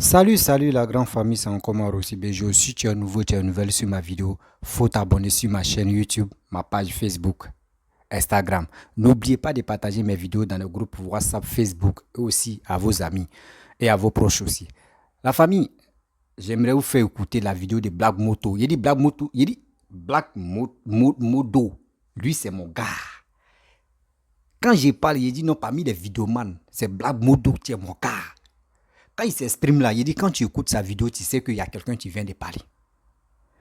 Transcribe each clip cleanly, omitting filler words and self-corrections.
Salut la grande famille, c'est encore moi Rossi Bejo. Si tu es nouveau, tu es nouvelle sur ma vidéo, faut t'abonner sur ma chaîne YouTube, ma page Facebook, Instagram. N'oubliez pas de partager mes vidéos dans le groupe WhatsApp, Facebook et aussi à vos amis et à vos proches aussi. La famille, j'aimerais vous faire écouter la vidéo de Black Moto. Il dit Black Moto, il dit Modo. Lui, c'est mon gars. Quand je parle, il dit non, parmi les vidéomans, c'est Black Modo qui est mon gars. Quand il s'exprime là, il dit quand tu écoutes sa vidéo, tu sais qu'il y a quelqu'un qui vient de parler.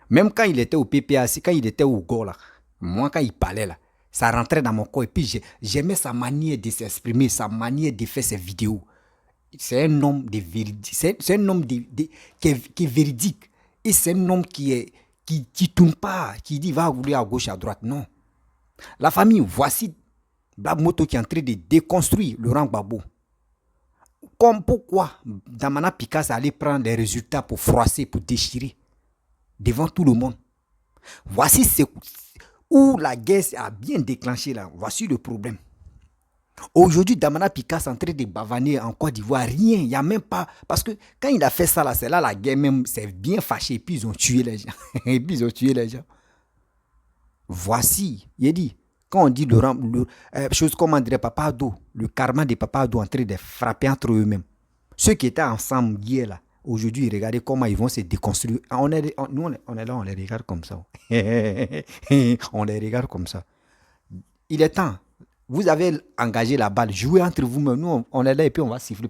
Même quand il était au PPAC, quand il était au Go là, moi quand il parlait là, ça rentrait dans mon corps et puis j'aimais sa manière de s'exprimer, sa manière de faire ses vidéos. C'est un homme de véridique, c'est un homme qui est véridique. Et c'est un homme qui tourne pas, qui dit va rouler à gauche, à droite. Non. La famille, voici Black Moto qui est en train de déconstruire Laurent Gbagbo. Comme pourquoi Damana Picasso allait prendre les résultats pour froisser, pour déchirer devant tout le monde. Voici où la guerre a bien déclenché là. Voici le problème. Aujourd'hui, Damana Picasso est en train de bavaner en Côte d'Ivoire. Rien, il n'y a même pas. Parce que quand il a fait ça là, c'est là la guerre même s'est bien fâchée. Et puis ils ont tué les gens. Et puis ils ont tué les gens. Voici, il dit, quand on dit chose comme on dirait Papa Ado, le karma de Papa Ado en train de frapper entre eux-mêmes. Ceux qui étaient ensemble hier là, aujourd'hui, regardez comment ils vont se déconstruire. Nous, on est là, on les regarde comme ça. On les regarde comme ça. Il est temps. Vous avez engagé la balle, jouez entre vous-même. Nous, on est là et puis on va siffler.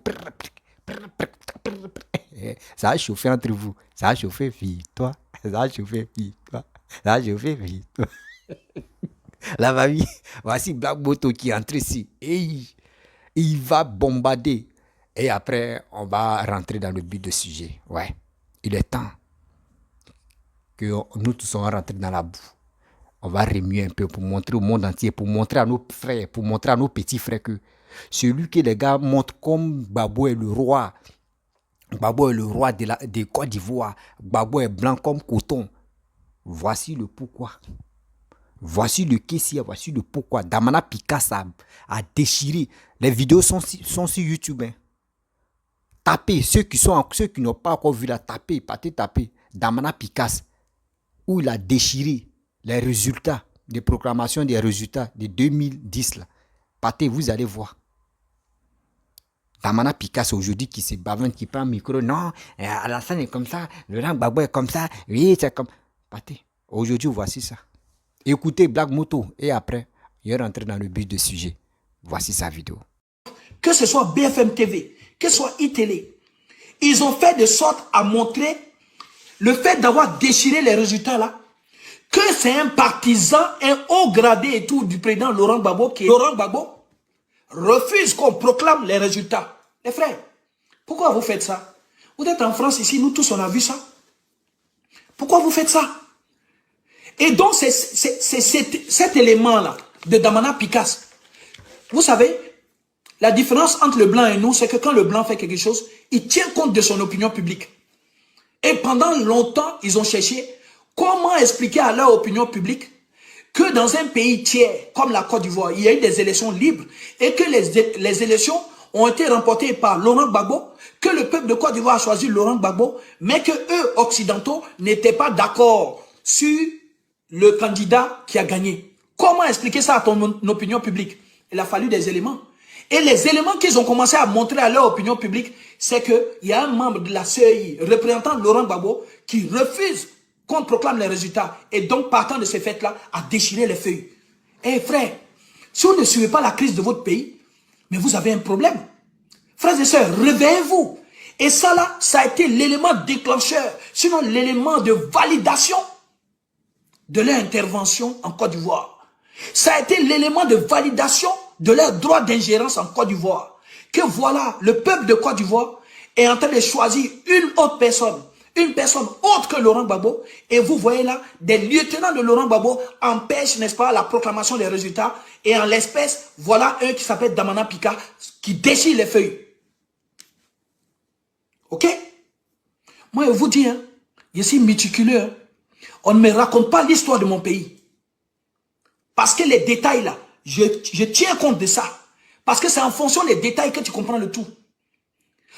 Ça a chauffé entre vous. Ça a chauffé, fille, toi. Ça a chauffé, fille, toi. Ça a chauffé, fille, toi. La famille, voici Black Moto qui entre ici et il va bombarder. Et après, on va rentrer dans le but du sujet. Ouais, il est temps que nous tous on rentre dans la boue. On va remuer un peu pour montrer au monde entier, pour montrer à nos frères, pour montrer à nos petits frères que celui que les gars montrent comme Gbagbo est le roi. Gbagbo est le roi de Côte d'Ivoire. Gbagbo est blanc comme coton. Voici le pourquoi. Voici le caissier, voici le pourquoi. Damana Picasso a déchiré. Les vidéos sont sur YouTube. Hein. Tapez, ceux qui n'ont pas encore vu la taper, partez taper. Damana Picasso, où il a déchiré les résultats des proclamations des résultats de 2010. Là. Partez, vous allez voir. Damana Picasso aujourd'hui qui se bavane, qui prend le micro. Non, Alassane est comme ça, Laurent Gbagbo est comme ça. Oui, c'est comme. Partez. Aujourd'hui, voici ça. Écoutez Black Moto et après, il est rentré dans le but du sujet. Voici sa vidéo. Que ce soit BFM TV, que ce soit iTélé, ils ont fait de sorte à montrer le fait d'avoir déchiré les résultats là, que c'est un partisan, un haut gradé et tout du président Laurent Gbagbo, qui Laurent Gbagbo refuse qu'on proclame les résultats. Les frères, pourquoi vous faites ça? Vous êtes en France ici, nous tous on a vu ça. Pourquoi vous faites ça? Et donc c'est cet élément-là de Damana Picasso. Vous savez, la différence entre le blanc et nous, c'est que quand le blanc fait quelque chose, il tient compte de son opinion publique. Et pendant longtemps, ils ont cherché comment expliquer à leur opinion publique que dans un pays tiers, comme la Côte d'Ivoire, il y a eu des élections libres et que les élections ont été remportées par Laurent Gbagbo, que le peuple de Côte d'Ivoire a choisi Laurent Gbagbo, mais que eux, occidentaux, n'étaient pas d'accord sur le candidat qui a gagné. Comment expliquer ça à ton opinion publique? Il a fallu des éléments. Et les éléments qu'ils ont commencé à montrer à leur opinion publique, c'est qu'il y a un membre de la CEI, représentant Laurent Gbagbo, qui refuse qu'on proclame les résultats. Et donc, partant de ces faits-là, a déchiré les feuilles. Eh frère, si vous ne suivez pas la crise de votre pays, mais vous avez un problème. Frères et sœurs, réveillez-vous. Et ça là, ça a été l'élément déclencheur, sinon l'élément de validation de leur intervention en Côte d'Ivoire. Ça a été l'élément de validation de leur droit d'ingérence en Côte d'Ivoire. Que voilà, le peuple de Côte d'Ivoire est en train de choisir une autre personne autre que Laurent Gbagbo. Et vous voyez là, des lieutenants de Laurent Gbagbo empêchent, n'est-ce pas, la proclamation des résultats. Et en l'espèce, voilà un qui s'appelle Damana Picasso qui déchire les feuilles. Ok? Moi, je vous dis, hein, je suis méticuleux. Hein. On ne me raconte pas l'histoire de mon pays. Parce que les détails là, je tiens compte de ça. Parce que c'est en fonction des détails que tu comprends le tout.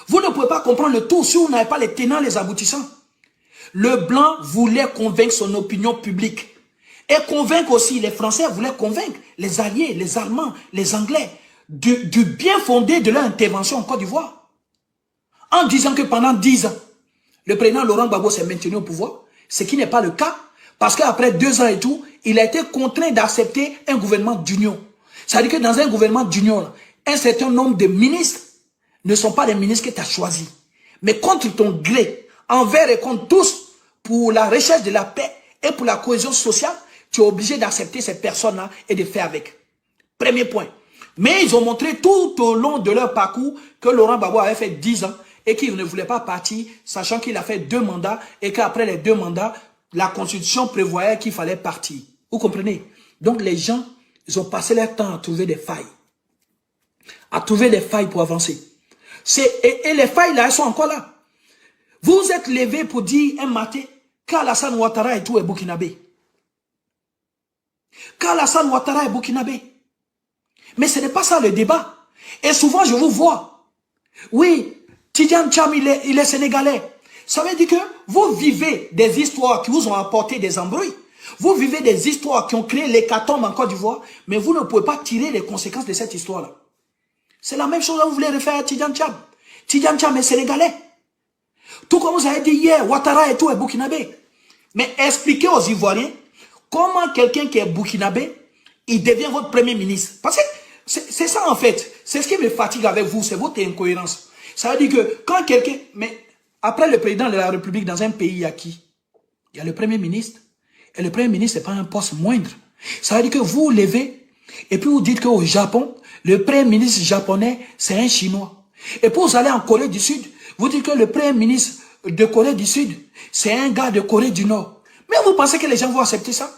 Vous ne pouvez pas comprendre le tout si vous n'avez pas les tenants, les aboutissants. Le blanc voulait convaincre son opinion publique. Et convaincre aussi, les Français voulaient convaincre les Alliés, les Allemands, les Anglais du bien fondé de leur intervention en Côte d'Ivoire. En disant que pendant 10 ans, le président Laurent Gbagbo s'est maintenu au pouvoir, ce qui n'est pas le cas, parce qu'après 2 ans et tout, il a été contraint d'accepter un gouvernement d'union. C'est-à-dire que dans un gouvernement d'union, un certain nombre de ministres ne sont pas les ministres que tu as choisis, mais contre ton gré, envers et contre tous, pour la recherche de la paix et pour la cohésion sociale, tu es obligé d'accepter ces personnes-là et de faire avec. Premier point. Mais ils ont montré tout au long de leur parcours que Laurent Gbagbo avait fait 10 ans et qu'il ne voulait pas partir, sachant qu'il a fait 2 mandats et qu'après les 2 mandats, la Constitution prévoyait qu'il fallait partir. Vous comprenez? Donc les gens, ils ont passé leur temps à trouver des failles. À trouver des failles pour avancer. Et les failles là, elles sont encore là. Vous êtes levé pour dire un matin qu'Alassane Ouattara et tout est burkinabé. Qu'Alassane Ouattara est burkinabé. Mais ce n'est pas ça le débat. Et souvent je vous vois. Oui, Tidjane Thiam, il est sénégalais. Ça veut dire que vous vivez des histoires qui vous ont apporté des embrouilles. Vous vivez des histoires qui ont créé l'hécatombe en Côte d'Ivoire, mais vous ne pouvez pas tirer les conséquences de cette histoire-là. C'est la même chose que vous voulez refaire à Tidjane Thiam. Tidjane Thiam est sénégalais. Tout comme vous avez dit hier, Ouattara et tout est burkinabé. Mais expliquez aux Ivoiriens comment quelqu'un qui est burkinabé, il devient votre premier ministre. Parce que c'est ça en fait. C'est ce qui me fatigue avec vous, c'est votre incohérence. Ça veut dire que quand quelqu'un... Mais après le président de la République dans un pays, il y a qui? Il y a le premier ministre. Et le premier ministre, ce n'est pas un poste moindre. Ça veut dire que vous vous levez et puis vous dites qu'au Japon, le premier ministre japonais, c'est un Chinois. Et puis vous allez en Corée du Sud, vous dites que le premier ministre de Corée du Sud, c'est un gars de Corée du Nord. Mais vous pensez que les gens vont accepter ça?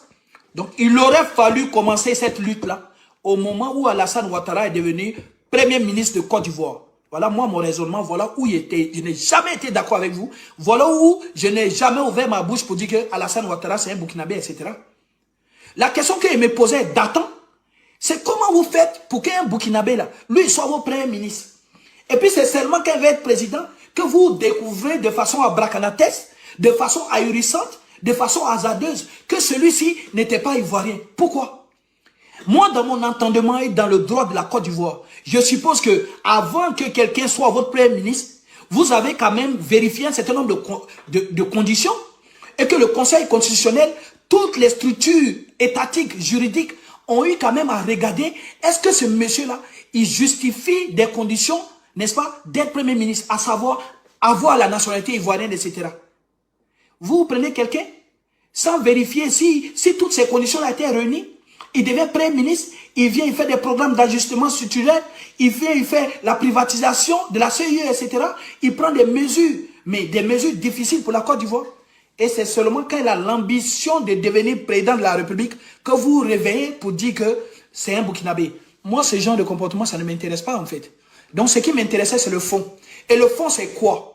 Donc il aurait fallu commencer cette lutte-là au moment où Alassane Ouattara est devenu premier ministre de Côte d'Ivoire. Voilà moi mon raisonnement, voilà où il était. Je n'ai jamais été d'accord avec vous. Voilà où je n'ai jamais ouvert ma bouche pour dire que Alassane Ouattara c'est un burkinabé, etc. La question qu'il me posait datant, c'est comment vous faites pour qu'un burkinabé là, lui soit votre premier ministre. Et puis c'est seulement quand il va être président que vous découvrez de façon abracadabrante, de façon ahurissante, de façon hasardeuse, que celui-ci n'était pas ivoirien. Pourquoi? Moi, dans mon entendement et dans le droit de la Côte d'Ivoire, je suppose que avant que quelqu'un soit votre premier ministre, vous avez quand même vérifié un certain nombre de conditions et que le Conseil constitutionnel, toutes les structures étatiques, juridiques, ont eu quand même à regarder, est-ce que ce monsieur-là, il justifie des conditions, n'est-ce pas, d'être premier ministre, à savoir avoir la nationalité ivoirienne, etc. Vous prenez quelqu'un sans vérifier si toutes ces conditions-là étaient réunies, il devient premier ministre, il vient, il fait des programmes d'ajustement structurel, il vient, il fait la privatisation de la CIE, etc. Il prend des mesures, mais des mesures difficiles pour la Côte d'Ivoire. Et c'est seulement quand il a l'ambition de devenir président de la République que vous vous réveillez pour dire que c'est un burkinabé. Moi, ce genre de comportement, ça ne m'intéresse pas en fait. Donc, ce qui m'intéressait, c'est le fond. Et le fond, c'est quoi?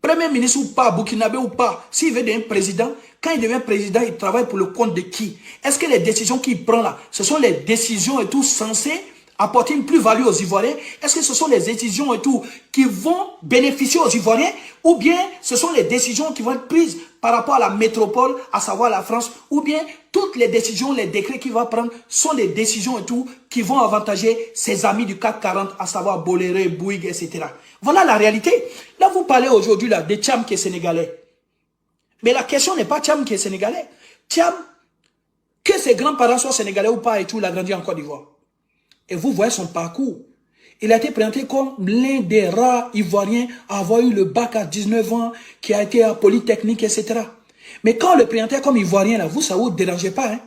Premier ministre ou pas, burkinabé ou pas, s'il veut devenir président, quand il devient président, il travaille pour le compte de qui? Est-ce que les décisions qu'il prend là, ce sont les décisions et tout censées apporter une plus-value aux Ivoiriens? Est-ce que ce sont les décisions et tout qui vont bénéficier aux Ivoiriens? Ou bien ce sont les décisions qui vont être prises par rapport à la métropole, à savoir la France? Ou bien toutes les décisions, les décrets qu'il va prendre sont des décisions et tout qui vont avantager ses amis du CAC 40, à savoir Boléré, Bouygues, etc. Voilà la réalité. Là, vous parlez aujourd'hui de Thiam qui est sénégalais. Mais la question n'est pas Thiam qui est sénégalais. Thiam, que ses grands-parents soient sénégalais ou pas et tout, il a grandi en Côte d'Ivoire. Et vous voyez son parcours. Il a été présenté comme l'un des rares Ivoiriens à avoir eu le bac à 19 ans, qui a été à Polytechnique, etc. Mais quand on le présentait comme Ivoirien, là, vous, ça ne vous dérangeait pas. Hein?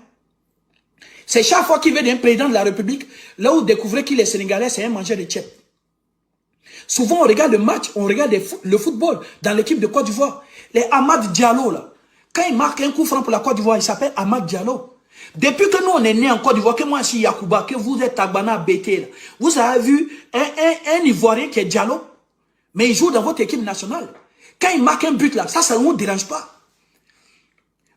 C'est chaque fois qu'il veut d'un président de la République, là où vous découvrez qu'il est sénégalais, c'est un mangeur de tchèp. Souvent, on regarde le match, on regarde le football dans l'équipe de Côte d'Ivoire. Les Amad Diallo, là, quand il marque un coup franc pour la Côte d'Ivoire, il s'appelle Amad Diallo. Depuis que nous, on est né en Côte d'Ivoire, que moi, je suis Yacouba, que vous êtes Tagbana Bété, là, vous avez vu un Ivoirien qui est Diallo, mais il joue dans votre équipe nationale. Quand il marque un but, là, ça ne vous dérange pas.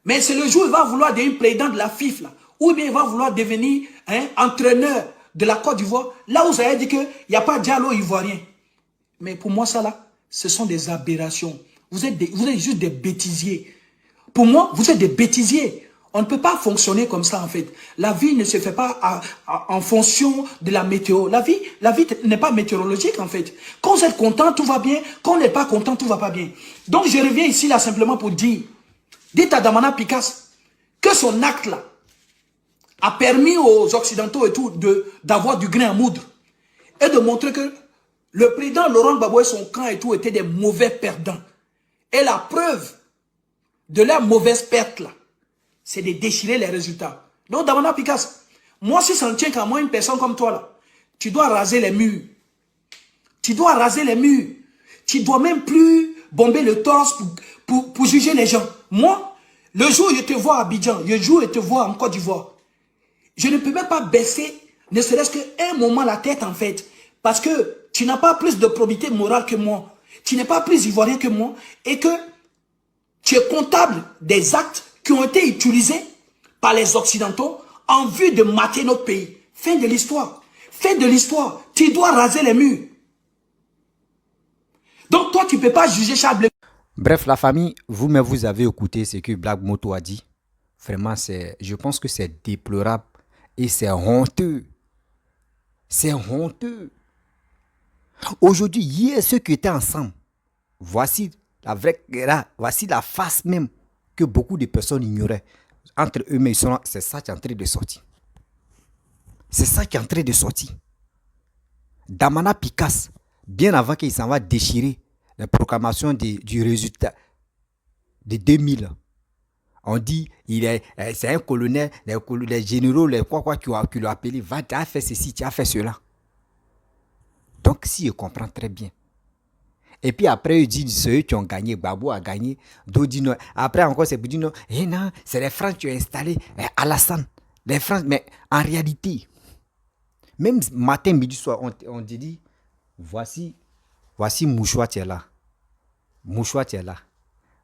Mais c'est le jour où il va vouloir devenir président de la FIFA, là, ou bien il va vouloir devenir entraîneur de la Côte d'Ivoire. Là, vous avez dit qu'il n'y a pas Diallo ivoirien. Mais pour moi, ça là, ce sont des aberrations. Vous êtes juste des bêtisiers. Pour moi, vous êtes des bêtisiers. On ne peut pas fonctionner comme ça, en fait. La vie ne se fait pas en fonction de la météo. La vie n'est pas météorologique, en fait. Quand vous êtes content, tout va bien. Quand on n'est pas content, tout va pas bien. Donc, je reviens ici, là, simplement pour dire, dites à Damana Picasse que son acte, là, a permis aux Occidentaux et tout d'avoir du grain à moudre. Et de montrer que le président Laurent Gbagbo et son camp et tout étaient des mauvais perdants. Et la preuve de leur mauvaise perte, là, c'est de déchirer les résultats. Donc, Damana Picasse, moi, si ça ne tient qu'à moi, une personne comme toi, là, tu dois raser les murs. Tu dois raser les murs. Tu dois même plus bomber le torse pour juger les gens. Moi, le jour où je te vois à Abidjan, le jour où je te vois en Côte d'Ivoire, je ne peux même pas baisser, ne serait-ce qu'un moment la tête, en fait. Parce que tu n'as pas plus de probité morale que moi. Tu n'es pas plus ivoirien que moi. Et que tu es comptable des actes qui ont été utilisés par les Occidentaux en vue de mater notre pays. Fin de l'histoire. Fin de l'histoire. Tu dois raser les murs. Donc toi, tu ne peux pas juger Charles. Bref, la famille, vous-même, vous avez écouté ce que Black Moto a dit. Vraiment, je pense que c'est déplorable et c'est honteux. C'est honteux. Aujourd'hui, hier, ceux qui étaient ensemble, voici la vraie, voici la face même que beaucoup de personnes ignoraient. Entre eux, mais c'est ça qui est en train de sortir. C'est ça qui est en train de sortir. Damana Picasse, bien avant qu'il s'en va déchirer la proclamation du résultat de 2000, on dit c'est un colonel, les généraux, les quoi qui l'ont appelé, va, tu as fait ceci, tu as fait cela. Donc si je comprends très bien. Et puis après, ils disent ceux qui ont gagné, Gbagbo a gagné, d'autres disent non. Après encore, c'est pour dire non, non, c'est les France qui ont installé Alassane. Les France, mais en réalité, même matin, midi, soir, on dit, voici Mouchoua, tu es là. Mouchoua, tu es là.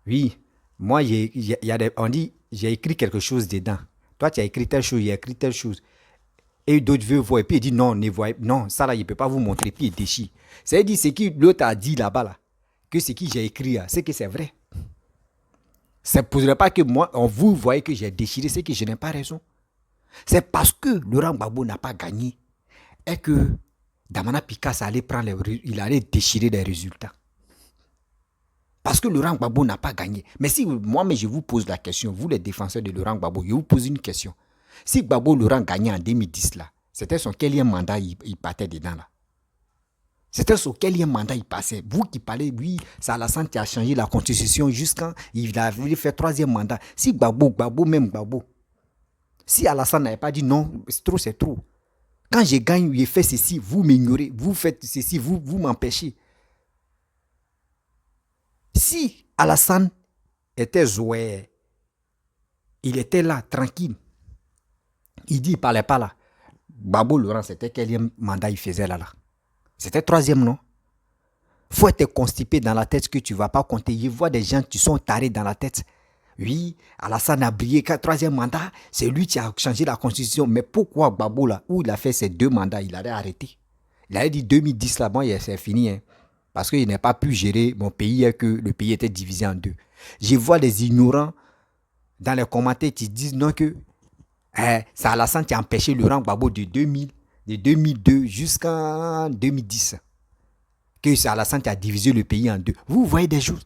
Oui, moi, on dit, j'ai écrit quelque chose dedans. Toi, tu as écrit telle chose, j'ai écrit telle chose. Et d'autres veulent voir. Et puis il dit non, ne voyez, non, ça là, il ne peut pas vous montrer. Puis il déchire. C'est-à-dire, ce que l'autre a dit là-bas, là, que ce que j'ai écrit là, c'est que c'est vrai. Ça ne poserait pas que moi, vous voyez que j'ai déchiré, c'est que je n'ai pas raison. C'est parce que Laurent Gbagbo n'a pas gagné et que Damana Picasse allait il allait déchirer les résultats. Parce que Laurent Gbagbo n'a pas gagné. Mais si moi-même je vous pose la question, vous les défenseurs de Laurent Gbagbo, je vous pose une question. Si Gbagbo Laurent gagnait en 2010 là, c'était son quel mandat il partait dedans là? C'était son quel mandat il passait? Vous qui parlez, oui, c'est Alassane qui a changé la constitution jusqu'à il a fait 3e mandat. Si Gbagbo, si Alassane n'avait pas dit non, c'est trop, c'est trop. Quand je gagne, je fais ceci, vous m'ignorez, vous faites ceci, vous m'empêchez. Si Alassane était Zoé, il était là, tranquille. Il dit, il ne parlait pas là. Gbagbo Laurent, c'était quel mandat il faisait là? C'était 3e, non? Il faut être constipé dans la tête que tu ne vas pas compter. Je vois des gens qui sont tarés dans la tête. Oui, Alassane a brillé, 3e mandat, c'est lui qui a changé la constitution. Mais pourquoi Gbagbo là, où il a fait ses 2 mandats, il allait arrêter? Il avait dit 2010 là, bon, c'est fini. Hein, parce qu'il n'a pas pu gérer mon pays et que le pays était divisé en 2. Je vois des ignorants dans les commentaires qui disent non que c'est Alassane qui a empêché Laurent Gbagbo de 2002 jusqu'en 2010. Que c'est Alassane qui a divisé le pays en 2. Vous voyez des choses.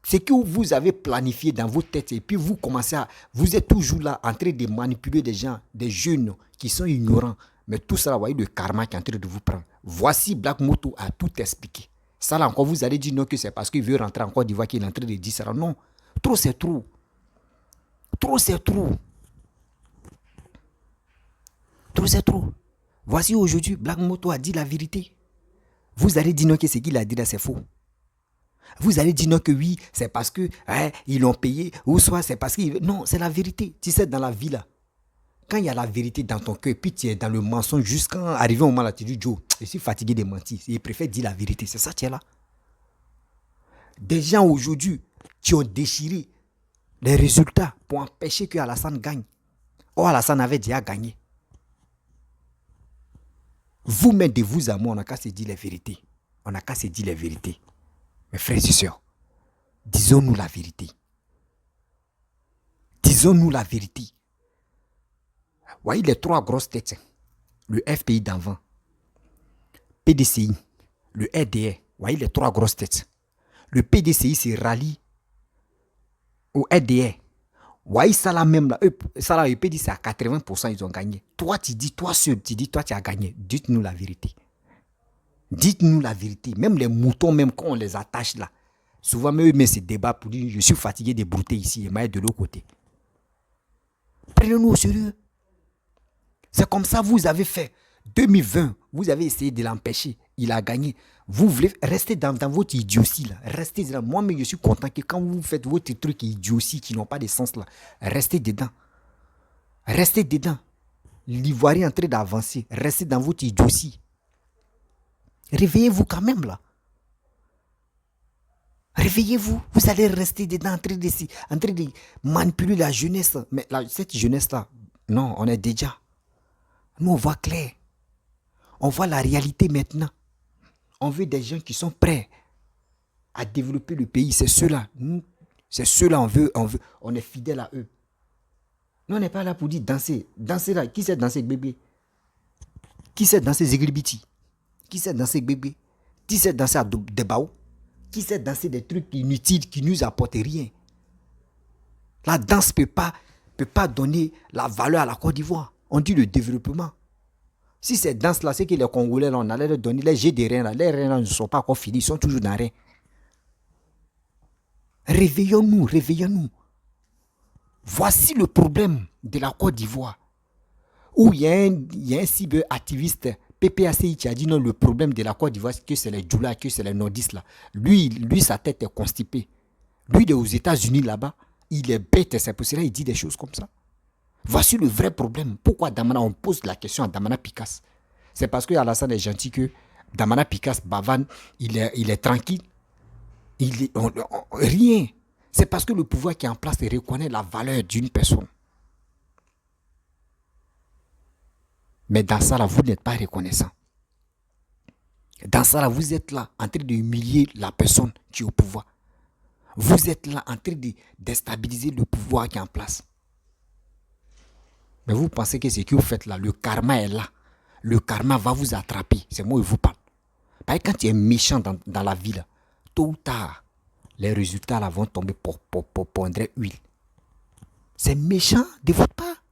C'est que vous avez planifié dans vos têtes et puis vous commencez à... Vous êtes toujours là en train de manipuler des gens, des jeunes qui sont ignorants. Mais tout ça, vous voyez le karma qui est en train de vous prendre. Voici Black Moto a tout expliqué. Ça là encore, vous allez dire non que c'est parce qu'il veut rentrer en Côte d'Ivoire qu'il est en train de dire ça. Non. Trop c'est trop. Trop c'est trop. Trop c'est trop. Voici aujourd'hui, Black Moto a dit la vérité. Vous allez dire non que ce qu'il a dit là, c'est faux. Vous allez dire non que oui, c'est parce que ils l'ont payé, ou soit c'est parce que... Non, c'est la vérité. Tu sais, dans la vie là, quand il y a la vérité dans ton cœur, puis tu es dans le mensonge jusqu'à arriver au moment là, tu dis Joe, je suis fatigué de mentir. Il préfère dire la vérité. C'est ça, tu es là. Des gens aujourd'hui qui ont déchiré les résultats pour empêcher que Alassane gagne. Oh, Alassane avait déjà gagné. Vous-même de vous à moi, on n'a qu'à se dire les vérités. On n'a qu'à se dire les vérités. Mes frères et sœurs, disons-nous la vérité. Disons-nous la vérité. Voyez les 3 grosses têtes. Le FPI d'avant, PDCI, le RDR. Voyez les 3 grosses têtes. Le PDCI se rallie au RDR. Voyez ça là même là. Ça là, le PDCI c'est à 80%, ils ont gagné. Toi, tu dis, toi seul, tu dis, toi tu as gagné. Dites-nous la vérité. Dites-nous la vérité. Même les moutons, même quand on les attache là, souvent même eux mettent ces débats pour dire, je suis fatigué de brouter ici et moi de l'autre côté. Prenez-nous au sérieux. C'est comme ça vous avez fait. 2020, vous avez essayé de l'empêcher. Il a gagné. Vous voulez rester dans votre idiotie là. Restez là. Moi-même, je suis content que quand vous faites votre truc idiotie qui n'ont pas de sens là, restez dedans. Restez dedans. L'Ivoirien est en train d'avancer. Restez dans votre idiotie. Réveillez-vous quand même là. Réveillez-vous. Vous allez rester dedans en train de manipuler la jeunesse. Mais cette jeunesse là, non, on est déjà. Nous, on voit clair. On voit la réalité maintenant. On veut des gens qui sont prêts à développer le pays. C'est ceux-là. C'est ceux-là, on est fidèles à eux. Nous, on n'est pas là pour dire danser. Danser là. Qui sait danser bébé? Qui sait danser Zeglibiti? Qui sait danser bébé? Qui sait danser à Debao? Qui sait danser des trucs inutiles qui ne nous apportent rien? La danse ne peut pas donner la valeur à la Côte d'Ivoire. On dit le développement. Si ces danses-là, c'est que les Congolais, là, on allait leur donner les jets des reins. Là. Les reins là, ne sont pas encore finis, ils sont toujours dans les reins. Réveillons-nous, réveillons-nous. Voici le problème de la Côte d'Ivoire. Où il y a un cyberactiviste, PPACI, qui a dit non, le problème de la Côte d'Ivoire, c'est que c'est les Djoula, que c'est les nordistes là. Lui, sa tête est constipée. Lui, il est aux États-Unis là-bas. Il est bête, c'est pour cela qu'il dit des choses comme ça. Voici le vrai problème. Pourquoi Damana, on pose la question à Damana Picasse? C'est parce que Alassane est gentil que Damana Picasse, Bavan, il est tranquille. Rien. C'est parce que le pouvoir qui est en place reconnaît la valeur d'une personne. Mais dans ça, là, vous n'êtes pas reconnaissant. Dans ça, là, vous êtes là en train d'humilier la personne qui est au pouvoir. Vous êtes là en train de déstabiliser le pouvoir qui est en place. Mais vous pensez que ce que vous faites là, le karma est là. Le karma va vous attraper. C'est moi qui vous parle. Parce que quand tu es méchant dans la vie, là, tôt ou tard, les résultats là, vont tomber pour huile. C'est méchant de votre part.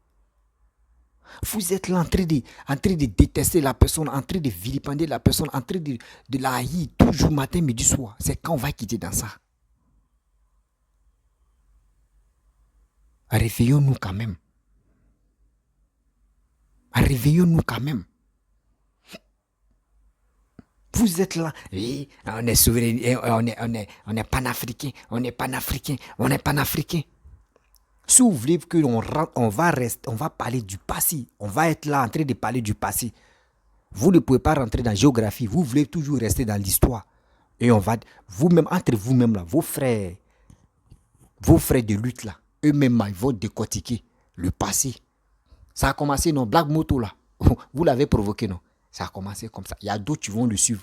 Vous êtes là en train de détester la personne, en train de vilipender la personne, en train de la haïr toujours matin, midi, soir. C'est quand on va quitter dans ça. Réveillons-nous quand même. Réveillons-nous quand même. Vous êtes là, oui, on est souverain, on est panafricain, on est panafricain, on est panafricain. Si vous voulez qu'on on va parler du passé, on va être là en train de parler du passé. Vous ne pouvez pas rentrer dans la géographie, vous voulez toujours rester dans l'histoire. Et on va, vous-même, entre vous-même là, vos frères de lutte là, eux-mêmes ils vont décortiquer le passé. Ça a commencé, non, Black Moto là, vous l'avez provoqué, non. Ça a commencé comme ça. Il y a d'autres qui vont le suivre.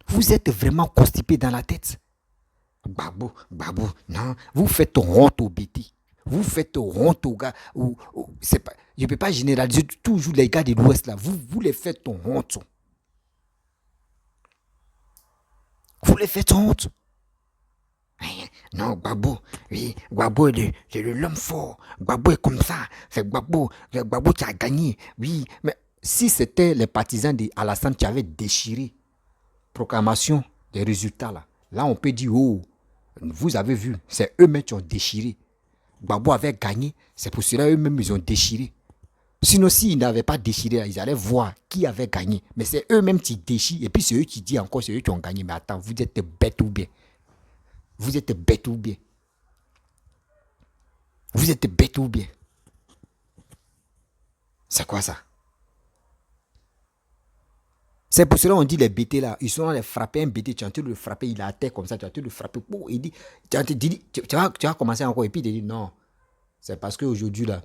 Vous êtes vraiment constipé dans la tête. Babou, non. Vous faites honte au BT. Vous faites honte aux gars. Je ne peux pas généraliser toujours les gars de l'Ouest là. Vous les faites honte. Vous les faites honte. Non, Gbagbo, oui, Gbagbo c'est l'homme fort. Gbagbo est comme ça. C'est Gbagbo qui a gagné. Oui, mais si c'était les partisans d'Alassane qui avaient déchiré proclamation des résultats là on peut dire, oh, vous avez vu, c'est eux-mêmes qui ont déchiré. Gbagbo avait gagné, c'est pour cela eux-mêmes ils ont déchiré. Sinon, s'ils n'avaient pas déchiré, ils allaient voir qui avait gagné. Mais c'est eux-mêmes qui déchirent et puis c'est eux qui disent encore, c'est eux qui ont gagné. Mais attends, vous êtes bêtes ou bien? Vous êtes bête ou bien? Vous êtes bête ou bien? C'est quoi ça? C'est pour cela qu'on dit les bêtés là, ils sont là, les frapper un bêté, tu as envie de le frapper, il est à terre comme ça, tu as envie de le frapper, il dit, tu vas commencer encore, et puis il dit non, c'est parce qu'aujourd'hui là,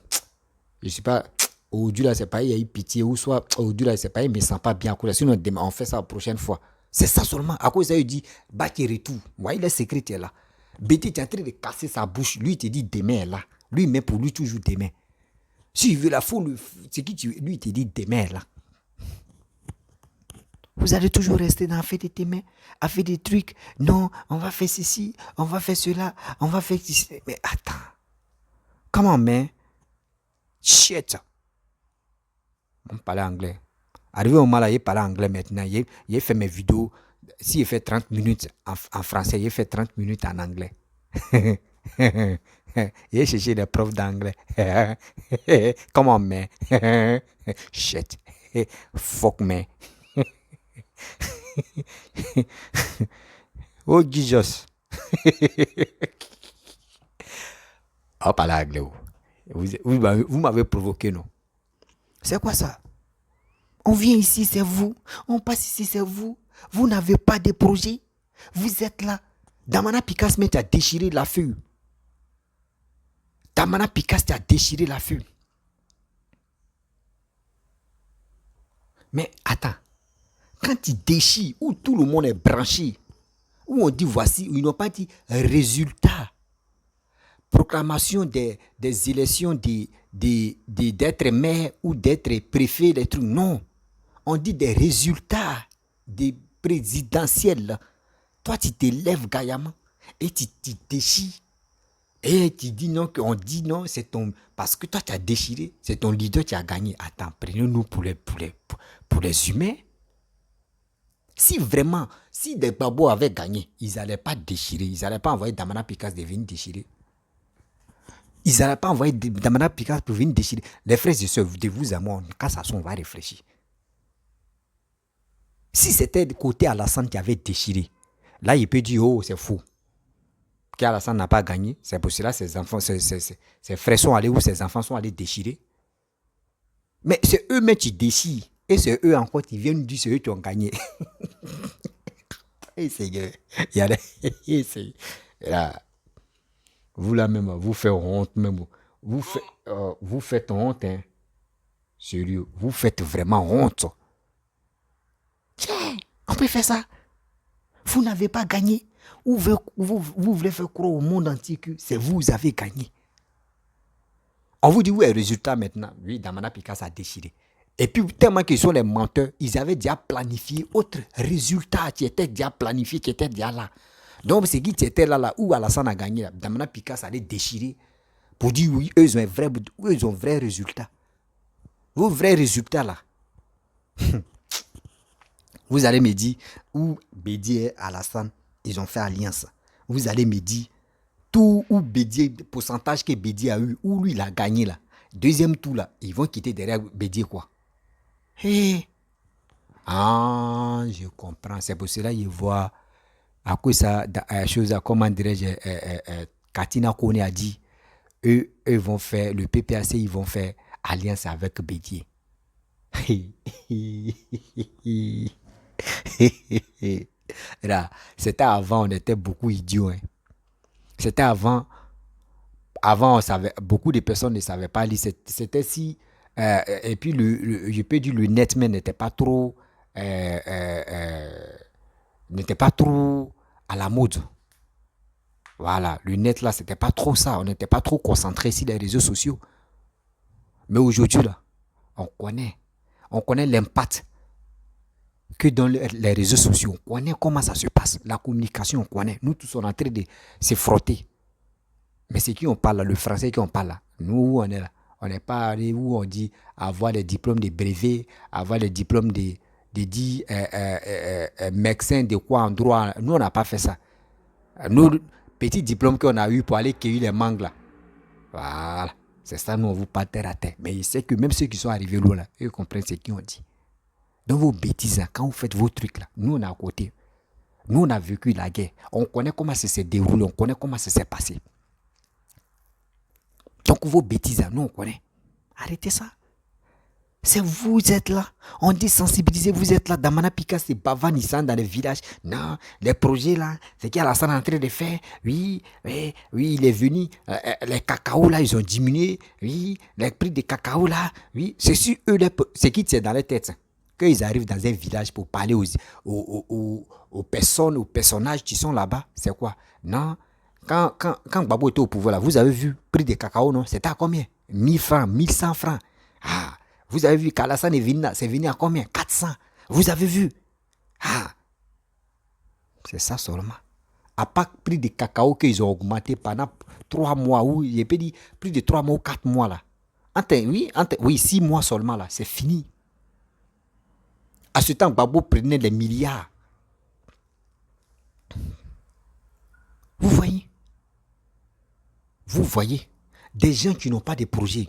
je ne sais pas, aujourd'hui là, c'est pas, il y a eu pitié, ou soit aujourd'hui là, c'est pas, il ne me sent pas bien, sinon on fait ça la prochaine fois. C'est ça seulement. À cause de ça, il dit, Baki retour. Vous voyez, le secret est là. Béti, tu es en train de casser sa bouche. Lui, il te dit, demain est là. Lui, mais pour lui, toujours demain. S'il veut la foule, c'est qui tu... Lui, il te dit, demain est là. Vous allez toujours rester dans faire des témoins, à faire des trucs. Non, on va faire ceci, on va faire cela, on va faire ceci. Mais attends. Comment, mais? Shit. On parle anglais. Arrivé au moment là, il parle anglais maintenant. Il fait mes vidéos. S'il fait 30 minutes en français, il fait 30 minutes en anglais. Il cherché des profs d'anglais. Comment, mais? Shit. Fuck, me. Oh, Jesus. Oh, parle anglais. Vous m'avez provoqué, non? C'est quoi ça? On vient ici, c'est vous. On passe ici, c'est vous. Vous n'avez pas de projet. Vous êtes là. Damana Picasso, mais tu as déchiré la feuille. Damana Picasso, tu as déchiré la feuille. Mais attends. Quand tu déchires, où tout le monde est branché, où on dit voici, où ils n'ont pas dit résultat. Proclamation des élections d'être maire ou d'être préfet, des trucs. Non. On dit des résultats des présidentielles. Toi, tu te lèves gaillamment et tu déchires. Et tu dis non, qu'on dit non, c'est ton... Parce que toi, tu as déchiré, c'est ton leader qui a gagné. Attends, prenez-nous pour les humains. Si vraiment, si des babos avaient gagné, ils n'allaient pas déchirer. Ils n'allaient pas envoyer Damana Picasso de venir déchirer. Ils n'allaient pas envoyer Damana Picasso pour venir déchirer. Les frères et sœurs, de vous à moi, quand ça on va réfléchir. Si c'était de côté Alassane qui avait déchiré, là, il peut dire, oh, c'est faux. Qu'Alassane n'a pas gagné, c'est pour cela que ses enfants, ses frères sont allés ou ses enfants sont allés déchirer. Mais c'est eux-mêmes qui déchirent. Et c'est eux encore qui viennent dire c'est eux qui ont gagné. Et Seigneur, il y a là, vous là même, vous faites honte même. Vous faites honte, hein. Sérieux, vous faites vraiment honte. Tiens, on peut faire ça. Vous n'avez pas gagné. Vous voulez faire croire au monde entier que c'est vous avez gagné. On vous dit où est le résultat maintenant. Oui, Damana Picasso a déchiré. Et puis, tellement qu'ils sont les menteurs, ils avaient déjà planifié autre résultat qui était déjà planifié, qui était déjà là. Donc, c'est qui était là, où Alassane a gagné, là. Damana Picasso allait déchirer pour dire oui, eux, ils ont un vrai résultat. Vos vrais résultats, là. Vous allez me dire, où Bédi et Alassane, ils ont fait alliance. Vous allez me dire, tout où Bédi, le pourcentage que Bédi a eu, où lui, il a gagné, là. Deuxième tour, là, ils vont quitter derrière Bédi, quoi. Hey. Ah, je comprends. C'est pour cela qu'il voit à quoi ça, chose, comment dirais-je, Katina Kone a dit, eux vont faire, le PPAC, ils vont faire alliance avec Bédier. Là, c'était avant, on était beaucoup idiots. Hein. C'était avant, on savait, beaucoup de personnes ne savaient pas lire. C'était si... et puis, je peux dire, le netman n'était pas trop à la mode. Voilà, le net là, c'était pas trop ça. On n'était pas trop concentré sur les réseaux sociaux. Mais aujourd'hui, là, on connaît l'impact que dans les réseaux sociaux. On connaît comment ça se passe. La communication, on connaît. Nous tous, on est en train de se frotter. Mais c'est qui on parle là, le français qui on parle là. Nous, on est là. On n'est pas allé où on dit avoir les diplômes de brevet, avoir les diplômes de médecin, de quoi en droit. Nous, on n'a pas fait ça. Nous, petits diplômes qu'on a eu pour aller cueillir les mangues là. Voilà. C'est ça, nous, on vous parle terre à terre. Mais il sait que même ceux qui sont arrivés là, eux comprennent ce qu'ils ont dit. Dans vos bêtises, là, quand vous faites vos trucs là, nous, on est à côté. Nous, on a vécu la guerre. On connaît comment ça s'est déroulé, on connaît comment ça s'est passé. Donc, vos bêtises, nous, on connaît. Arrêtez ça. C'est vous êtes là. On dit sensibiliser, vous êtes là. Damana Picasso, c'est Bava Nissan dans les villages. Non, les projets là, c'est qu'Alassane est en train de faire. Oui, il est venu. Les cacao là, ils ont diminué. Oui, les prix des cacao là. Oui, c'est sur eux, c'est qui tient dans les têtes. qu'ils arrivent dans un village pour parler aux personnes, aux personnages qui sont là-bas, c'est quoi? Non, quand Gbagbo était au pouvoir, là, vous avez vu, prix de cacao, non? C'était à combien? 1000 francs, 1100 francs. Ah, vous avez vu, Kalasan est venu, c'est venu à combien? 400. Vous avez vu? Ah, c'est ça seulement. À part prix de cacao qu'ils ont augmenté pendant 3 mois, ou j'ai pas dit plus de 3 mois ou 4 mois là. Oui, 6 mois seulement là, c'est fini. À ce temps, Gbagbo prenait des milliards. Vous voyez? Vous voyez? Des gens qui n'ont pas de projet.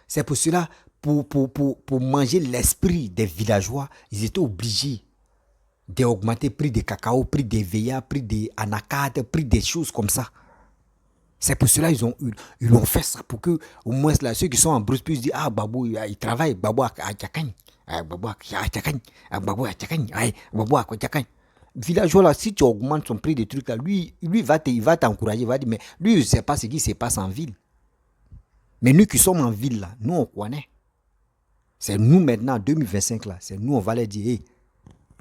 C'est pour cela, pour manger l'esprit des villageois, ils étaient obligés d'augmenter le prix des cacao, prix des veillas, prix des anacardes, prix des choses comme ça. C'est pour cela qu'ils ont fait ça, pour que au moins là, ceux qui sont en brousse puissent dire, ah, Gbagbo, il travaille, Gbagbo à Tchakagne, Gbagbo à Tchakagne, Gbagbo à Tchakagne, Gbagbo à Tchakagne. Villageois là, si tu augmentes son prix des trucs là, lui il va t'encourager, il va dire, mais lui, il ne sait pas ce qui se passe en ville. Mais nous qui sommes en ville là, nous on connaît. C'est nous maintenant, en 2025 là, c'est nous, on va leur dire, hey,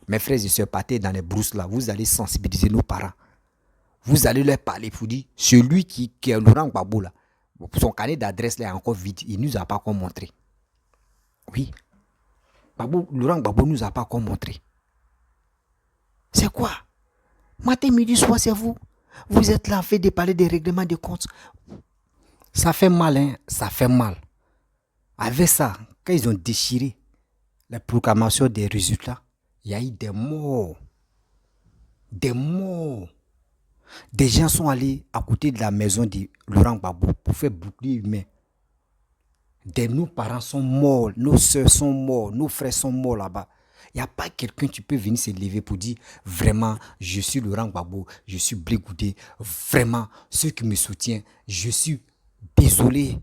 mes frères et sœurs, partez dans les brousses là, vous allez sensibiliser nos parents. Vous allez leur parler pour dire, celui qui est Laurent Gbagbo là, son carnet d'adresse là est encore vide, il ne nous a pas encore montré. Oui, Laurent Gbagbo ne nous a pas encore montré. C'est quoi? Matin, midi, soir, c'est vous. Vous êtes là en fait de parler des règlements de comptes. Ça fait mal, hein? Ça fait mal. Avec ça, quand ils ont déchiré la proclamation des résultats, il y a eu des morts. Des morts. Des gens sont allés à côté de la maison de Laurent Gbagbo pour faire bouclier humain. Nos parents sont morts, nos soeurs sont morts, nos frères sont morts là-bas. Il n'y a pas quelqu'un qui peut venir se lever pour dire vraiment, je suis Laurent Gbagbo, je suis Blé Goudé, vraiment, ceux qui me soutiennent, je suis désolé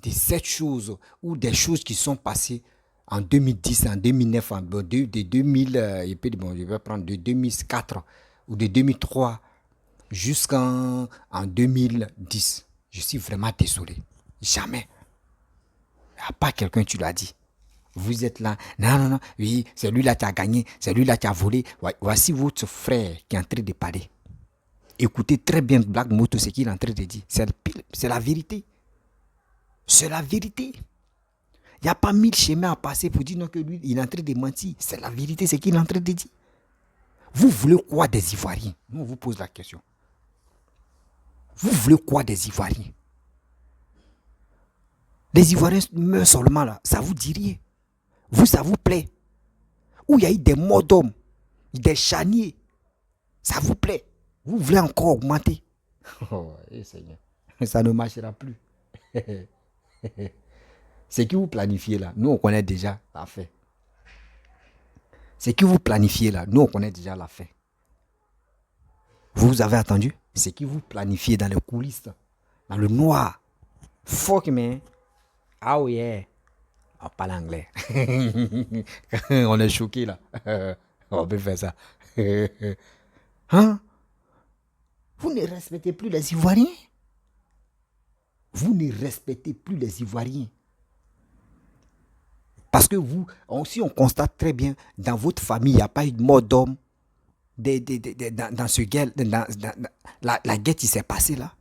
de cette chose ou des choses qui sont passées en 2010, en 2009, de 2000, je vais prendre de 2004 ou de 2003 jusqu'en 2010. Je suis vraiment désolé. Jamais. Il n'y a pas quelqu'un qui l'a dit. Vous êtes là, non, oui, c'est lui là qui a gagné, c'est lui là qui a volé. Voici votre frère qui est en train de parler. Écoutez très bien Black Moto, ce qu'il est en train de dire. C'est la vérité. C'est la vérité. Il n'y a pas 1000 chemins à passer pour dire non, que lui, il est en train de mentir. C'est la vérité, ce qu'il est en train de dire. Vous voulez quoi des Ivoiriens? Nous, on vous pose la question. Vous voulez quoi des Ivoiriens? Les Ivoiriens meurent seulement là, ça vous dit rien. Vous, ça vous plaît? Où il y a eu des morts d'hommes, des charniers, ça vous plaît? Vous voulez encore augmenter? Oh, Seigneur, ça ne marchera plus. Ce que vous planifiez là, nous on connaît déjà la fin. Ce que vous planifiez là, nous on connaît déjà la fin. Vous avez attendu? Ce que vous planifiez dans les coulisses, dans le noir. Fuck man. Oh yeah. On parle anglais. On est choqué là. On peut faire ça. Hein? Vous ne respectez plus les Ivoiriens? Vous ne respectez plus les Ivoiriens. Parce que vous, si on constate très bien, dans votre famille, il n'y a pas eu de mort d'homme. Dans ce guerre, la guerre qui s'est passée là.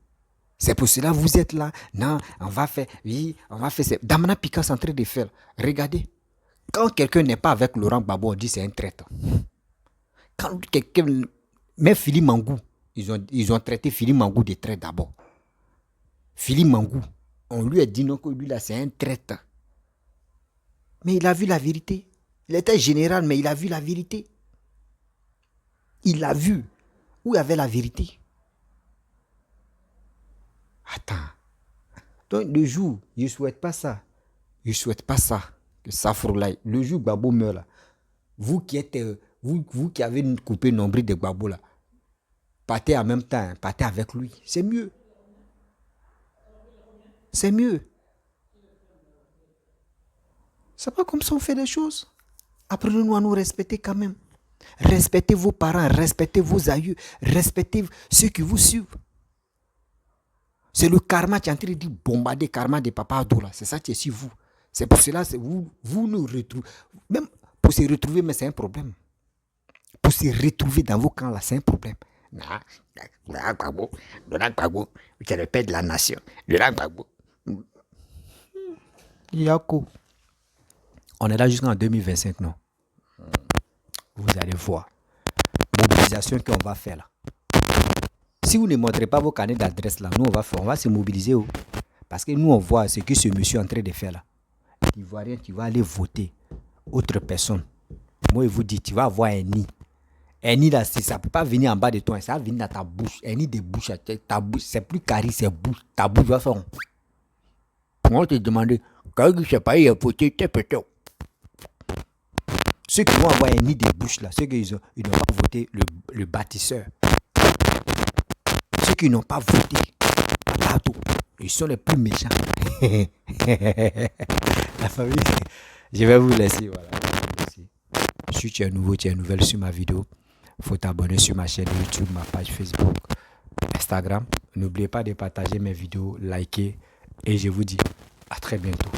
C'est pour cela que vous êtes là. Non, on va faire. Oui, on va faire. Damana Pika est en train de faire. Regardez. Quand quelqu'un n'est pas avec Laurent Gbagbo, on dit c'est un traître. Quand quelqu'un. Mais Philippe Mangou, ils ont traité Philippe Mangou de traître d'abord. Philippe Mangou, on lui a dit non que lui là c'est un traître. Mais il a vu la vérité. Il était général, mais il a vu la vérité. Il a vu où il y avait la vérité. Attends. Donc le jour, je ne souhaite pas ça. Je ne souhaite pas ça. Que ça frôle. Le jour Gbagbo meurt là. Vous qui êtes, vous qui avez coupé le nombril de Gbagbo là, partez en même temps, partez avec lui. C'est mieux. C'est mieux. C'est pas comme ça on fait les choses. Apprenez-nous à nous respecter quand même. Respectez vos parents, respectez vos aïeux, respectez ceux qui vous suivent. C'est le karma qui est en train de bombarder le karma de Papa Ado là. C'est ça qui est sur vous. C'est pour cela que vous nous retrouvez. Même Pour se retrouver, mais c'est un problème. Pour se retrouver dans vos camps, là, c'est un problème. Laurent Gbagbo, c'est le père de la nation. Laurent Gbagbo. Yako. On est là jusqu'en 2025, non? Vous allez voir. Mobilisation qu'on va faire là. Si vous ne montrez pas vos carnets d'adresse là, nous on va se mobiliser. Parce que nous on voit ce que ce monsieur est en train de faire là. L'Ivoirien, tu vas aller voter. Autre personne. Moi je vous dis, tu vas avoir un nid. Un nid là, ça ne peut pas venir en bas de toi, ça va venir dans ta bouche. Un nid de bouche, ta bouche, c'est plus carré, c'est bouche. Ta bouche va faire. On va te demander, quand je ne sais pas, il a voté, t'es peut-être. Ceux qui vont avoir un nid de bouche là, ceux qui n'ont pas voté le bâtisseur. Ceux qui n'ont pas voté Lato, ils sont les plus méchants. La famille, je vais vous laisser. Voilà. Si tu es nouveau, tu es nouvelle sur ma vidéo, il faut t'abonner sur ma chaîne YouTube, ma page Facebook, Instagram. N'oubliez pas de partager mes vidéos, liker et je vous dis à très bientôt.